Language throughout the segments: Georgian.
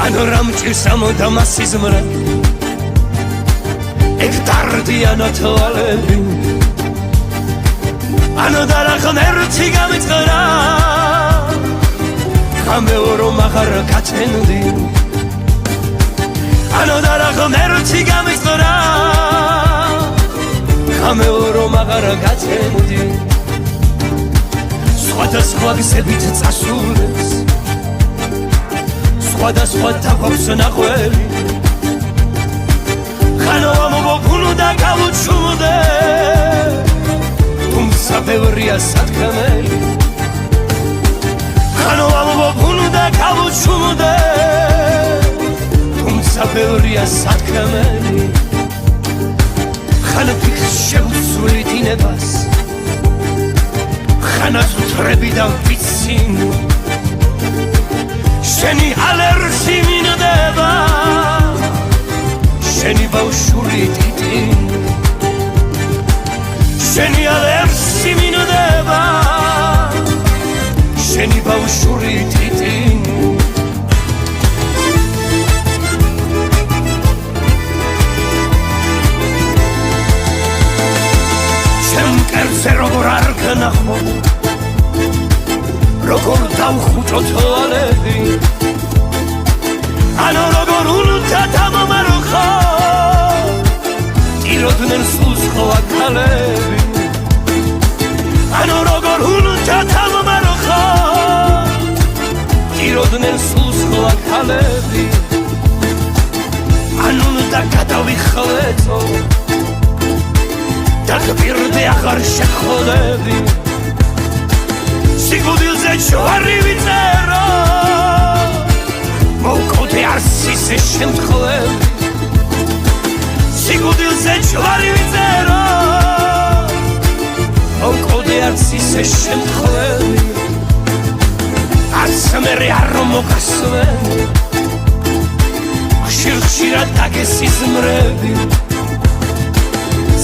ანუ რამ ჭირს ამოდამა სიზმრა ეგ დარდიანა თვალები ანუ და ღმერთი გამიწყრა გამეორო მაღარ გაწენდი ანუ და ღმერთი გამიწყრა გამეორო მაღარ გაწენდი სხვადასხვა გზებით წასულებს სხვადასხვა დაგვაქვს ნახველი ხანო ამობობუნო და გავუჩუმდე თუმცა ბევრია სათქმელი ხანო ამობობუნო და გავუჩუმდე თუმცა ბევრია სათქმელი ხან ფიქრს შევცვლი დინებას ხანაც ვთრები და ვიცინ შენი ალერსი მინდება შენი ბავშვური ტიტინ შენი ალერსი მინდება შენი ბავშვური ტიტინ შენ კერზე როგორ არ გნახო როგორ დავხუჭო თვალები ანუ როგორ უნდა დამომარხო ტიროდნენ სულს ხოა ქალები ანუ როგორ უნდა დამომარხო ტიროდნენ სულს ხოა ქალები ანუ უნდა გადავიხლეთო და გპირდე აღარ შეხოლები სიკვდილზე ჯვარი ვიწერო მოვკოდე არსის შემთხვევები სიკვდილზე ჯვარი ვიწერო მოვკოდე არსის შემთხვევები არც მერე არ მოგასვენ ხშირად დაგესიზმრები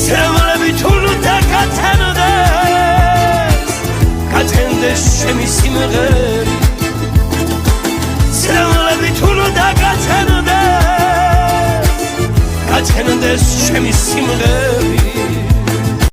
ზემლები თუნდა გათენდეს ჩემი სიმღერი ზემლები თუნდა გათენდეს ჩემი სიმღერი